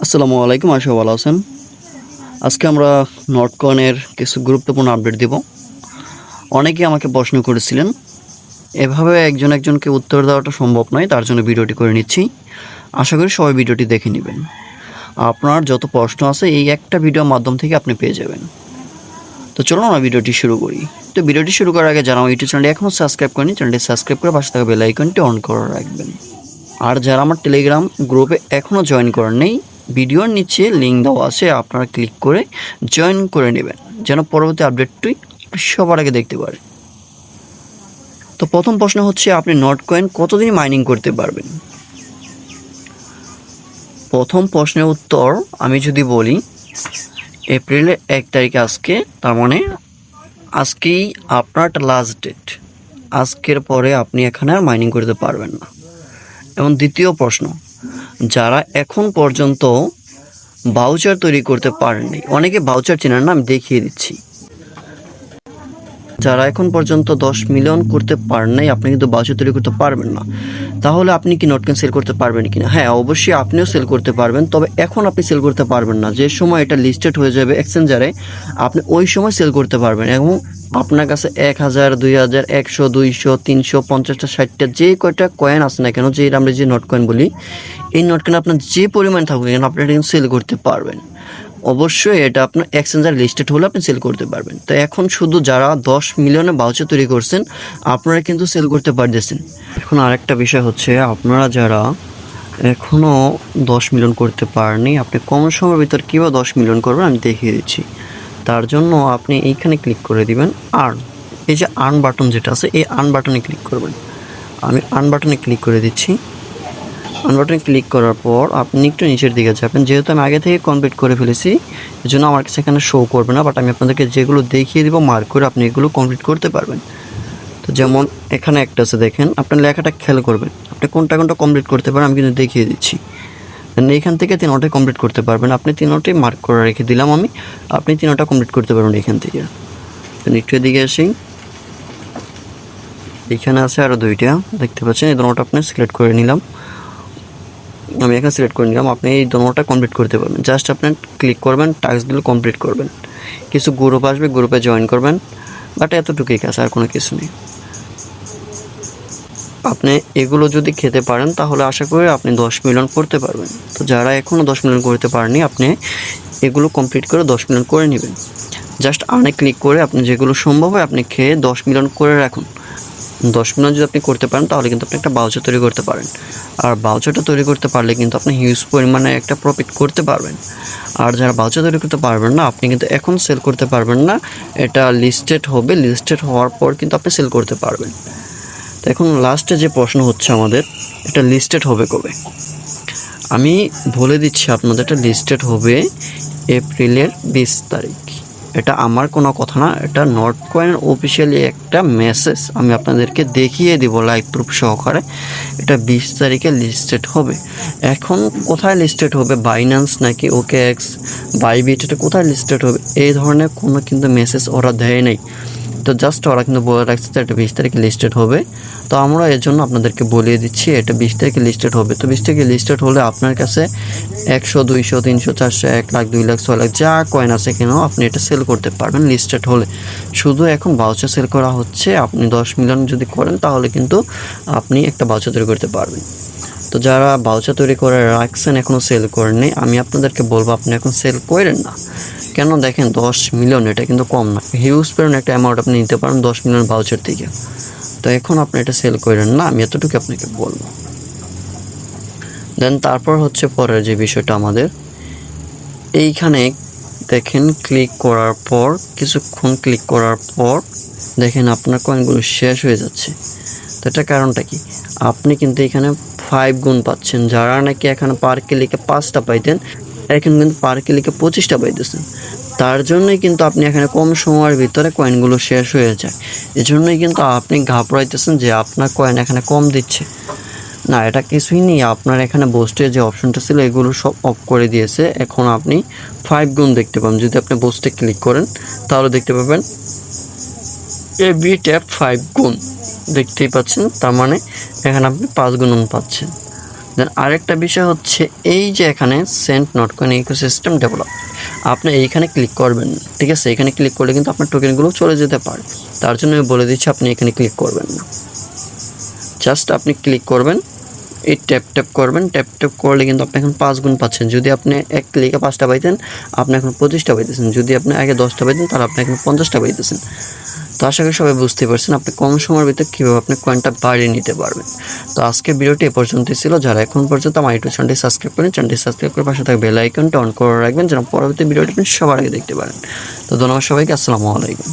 আসসালামু আলাইকুম, আশা ভালো আছেন। আজকে আমরা নটকয়েনের কিছু গুরুত্বপূর্ণ আপডেট দেব। অনেকেই আমাকে প্রশ্ন করেছিলেন, এভাবে একজনকে উত্তর দেওয়াটা সম্ভব নয়, তার জন্য ভিডিওটি করে নিচ্ছি। আশা করি সবাই ভিডিওটি দেখে নেবেন। আপনার যত প্রশ্ন আছে এই একটা ভিডিওর মাধ্যম থেকে আপনি পেয়ে যাবেন। তো চলুন আমরা ভিডিওটি শুরু করি। তো ভিডিওটি শুরু করার আগে যারা আমার ইউটিউব চ্যানেলটি এখনও সাবস্ক্রাইব করেনি, চ্যানেলটি সাবস্ক্রাইব করে পাশে থাকা বেল আইকনটি অন করে রাখবেন। আর যারা আমার টেলিগ্রাম গ্রুপে এখনও জয়েন করেন নেই, ভিডিওর নিচে লিঙ্ক দেওয়া আছে, আপনারা ক্লিক করে জয়েন করে নেবেন যেন পরবর্তী আপডেটটি সবার আগে দেখতে পারেন। তো প্রথম প্রশ্ন হচ্ছে, আপনি নটকয়েন কতদিন মাইনিং করতে পারবেন? প্রথম প্রশ্নের উত্তর আমি যদি বলি, এপ্রিলের 1 তারিখে আজকে, তার মানে আজকেই আপনার একটা লাস্ট ডেট। আজকের পরে আপনি এখানে আর মাইনিং করতে পারবেন না। এবং দ্বিতীয় প্রশ্ন, যারা এখন পর্যন্ত ভাউচার তৈরি করতে পারেননি, অনেকে ভাউচার চেনেন না, আমি দেখিয়ে দিচ্ছি। যারা এখন পর্যন্ত 10 মিলিয়ন করতে পারেন নাই, আপনি কিন্তু ভাউচার তৈরি করতে পারবেন না। তাহলে আপনি কি নটকয়েন সেল করতে পারবেন কিনা? হ্যাঁ, অবশ্যই আপনিও সেল করতে পারবেন, তবে এখন আপনি সেল করতে পারবেন না। যে সময় এটা লিস্টেড হয়ে যাবে এক্সচেঞ্জারে, আপনি ওই সময় সেল করতে পারবেন। এবং আপনার কাছে 1000, 2000, 100, 200, 300, 50টা, 60টা যে কয়টা কয়েন আছে না কেন, যে আমরা যে নটকয়েন বলি, এই নটকয়েন আপনার যে পরিমাণ থাকুক কেন, আপনি এটা কিন্তু সেল করতে পারবেন। অবশ্যই এটা আপনার এক্সচেঞ্জার লিস্টেড হলে আপনি সেল করতে পারবেন। তো এখন শুধু যারা 10 মিলিয়নের ভাউচার তৈরি করছেন, আপনারা কিন্তু সেল করতে পারতেছেন। এখন আরেকটা বিষয় হচ্ছে, আপনারা যারা এখনও 10 মিলিয়ন করতে পারেননি, আপনি কম সময়ের ভিতর কীভাবে 10 মিলিয়ন করবেন আমি দেখিয়ে দিচ্ছি। তার জন্য আপনি এইখানে ক্লিক করে দিবেন আর্ন। এই যে আর্ন বাটন যেটা আছে, এই আর্ন বাটনে ক্লিক করবেন। আমি আর্ন বাটনে ক্লিক করে দিচ্ছি। আর্ন বাটনে ক্লিক করার পর আপনি একটু নিচের দিকে যাবেন। যেহেতু আমি আগে থেকে কমপ্লিট করে ফেলেছি, এই জন্য আমার কাছে এখানে শো করবে না, বাট আমি আপনাদেরকে যেগুলো দেখিয়ে দিব মার্ক করে, আপনি এগুলো কমপ্লিট করতে পারবেন। তো যেমন এখানে একটা আছে, দেখেন, আপনার লেখাটা খেয়াল করবেন, আপনি কোনটা কোনটা কমপ্লিট করতে পারেন আমি কিন্তু দেখিয়ে দিচ্ছি। এখান থেকে 3টাই কমপ্লিট করতে পারবেন। আপনি 3টাই মার্ক করে রেখে দিলাম আমি, আপনি 3টা কমপ্লিট করতে পারবেন এখান থেকে। একটু দিকে আসি, এখানে আছে আরও 2টা, দেখতে পাচ্ছেন, এই 2টা আপনি সিলেক্ট করে নিলাম। আমি এখানে সিলেক্ট করে নিলাম। আপনি এই 2টা কমপ্লিট করতে পারবেন। জাস্ট আপনি ক্লিক করবেন, টাস্কগুলো কমপ্লিট করবেন। কিছু গ্রুপ আসবে, গ্রুপে জয়েন করবেন, বাট এতটুকুই কাজ, আর কোনো কিছু নেই। আপনি এগুলো যদি খেতে পারেন তাহলে আশা করি আপনি 10 মিলিয়ন করতে পারবেন। তো যারা এখনও 10 মিলিয়ন করতে পারেননি, আপনি এগুলো কমপ্লিট করে 10 মিলিয়ন করে নেবেন। জাস্ট আর্নে ক্লিক করে আপনি যেগুলো সম্ভব হয় আপনি খেয়ে 10 মিলিয়ন করে রাখুন। 10 মিলিয়ন যদি আপনি করতে পারেন তাহলে কিন্তু আপনি একটা ভাউচার তৈরি করতে পারেন। আর ভাউচারটা তৈরি করতে পারলে কিন্তু আপনি হিউজ পরিমাণে একটা প্রফিট করতে পারবেন। আর যারা ভাউচার তৈরি করতে পারবেন না, আপনি কিন্তু এখন সেল করতে পারবেন না। এটা লিস্টেড হবে, লিস্টেড হওয়ার পর কিন্তু আপনি সেল করতে পারবেন। তো এখন লাস্টে যে প্রশ্ন হচ্ছে আমাদের, এটা লিস্টেড হবে কবে? আমি বলে দিচ্ছি আপনাদের, এটা লিস্টেড হবে এপ্রিলের 20 তারিখ। এটা আমার কোনো কথা না, এটা নটকয়েনের অফিসিয়ালি একটা মেসেজ। আমি আপনাদেরকে দেখিয়ে দিব লাইভ প্রুফ সহকারে। এটা 20 তারিখে লিস্টেড হবে। এখন কোথায় লিস্টেড হবে, বাইন্যান্স নাকি ওকেএক্স, বাইবিট, এটা কোথায় লিস্টেড হবে এই ধরনের কোনো কিন্তু মেসেজ ওরা দেয় নাই। তো জাস্ট ওরা কিন্তু বলে রাখছে যে এটা 20 তারিখে লিস্টেড হবে। তো আমরা এর জন্য আপনাদেরকে বলিয়ে দিচ্ছি এটা 20 তারিখে লিস্টেড হবে। তো 20 তারিখে লিস্টেড হলে আপনার কাছে 100, 200, 300, 400, 1 লাখ, 2 লাখ, 6 লাখ যা কয়েন আছে কেন আপনি এটা সেল করতে পারবেন লিস্টেড হলে। শুধু এখন ভাউচার সেল করা হচ্ছে। আপনি 10 মিলিয়ন যদি করেন তাহলে কিন্তু আপনি একটা ভাউচার তৈরি করতে পারবেন। তো যারা ভাউচার তৈরি করে রাখছেন এখনও সেল করেননি, আমি আপনাদেরকে বলবো আপনি এখন সেল করেন না। কেন, দেখেন 10 মিলিয়ন এটা কিন্তু কম না, হিউজ পরিমাণ একটা অ্যামাউন্ট আপনি নিতে পারেন 10 মিলিয়ন ভাউচার থেকে। তো এখন আপনি এটা সেল করেন না, আমি এতটুকু আপনাকে বলবো। দেন তারপর হচ্ছে পরের যে বিষয়টা আমাদের, এইখানে দেখেন ক্লিক করার পর, কিছুক্ষণ ক্লিক করার পর দেখেন আপনার কয়েনগুলো শেষ হয়ে যাচ্ছে। তো এটা কারণটা কি, আপনি কিন্তু এখানে 5 গুণ পাচ্ছেন। যারা নাকি এখানে পার ক্লিকে 5টা পাইতেন, এখন কিন্তু পার ক্লিকে 25টা পাইতেছেন। তার জন্যই কিন্তু আপনি এখানে কম সময়ের ভিতরে কয়েনগুলো শেষ হয়ে যায়। এজন্যই কিন্তু আপনি ঘাবড়াইতেছেন যে আপনার কয়েন এখানে কম দিচ্ছে। না, এটা কিছুই নেই। আপনার এখানে বুস্টের যে অপশনটা ছিল এগুলো সব অফ করে দিয়েছে। এখন আপনি 5 গুণ দেখতে পাবেন। যদি আপনি বুস্টে ক্লিক করেন তাহলে দেখতে পাবেন এভরি ট্যাপ 5 গুণ দেখতেই পাচ্ছেন। তার মানে এখানে আপনি 5 গুণ পাচ্ছেন। দেন আরেকটা বিষয় হচ্ছে এই যে এখানে সেন্ট নটকয়েন ইকোসিস্টেম ডেভেলপ, আপনি এইখানে ক্লিক করবেন, ঠিক আছে? এখানে ক্লিক করলে কিন্তু আপনার টোকেনগুলো চলে যেতে পারে। তার জন্য আমি বলে দিচ্ছি আপনি এখানে ক্লিক করবেন না, জাস্ট আপনি ক্লিক করবেন, এই ট্যাপ করবেন। ট্যাপ করলে কিন্তু আপনি এখন 5 গুণ পাচ্ছেন। যদি আপনি এক ক্লিকে 5টা পাইতেন, আপনি এখন 25টা পাইতেছেন। যদি আপনি আগে 10টা পাইতেন, তাহলে আপনি এখন 50টা পাইতেছেন। তো আশা করি সবাই বুঝতে পারছেন আপনি কম সময়ের ভিতরে কীভাবে আপনি কয়েনটা বাড়িয়ে নিতে পারবেন। তো আজকের ভিডিওটি এ পর্যন্তই ছিল। যারা এখন পর্যন্ত আমার ইউটিউব চ্যানেলটি সাবস্ক্রাইব করেন, চ্যানেলটি সাবস্ক্রাইব করে পাশে থাকা বেল আইকনটা অন করে রাখবেন, যেন পরবর্তী ভিডিওটি আপনি সবার আগে দেখতে পারেন। তো ধন্যবাদ সবাইকে, আসসালামু আলাইকুম।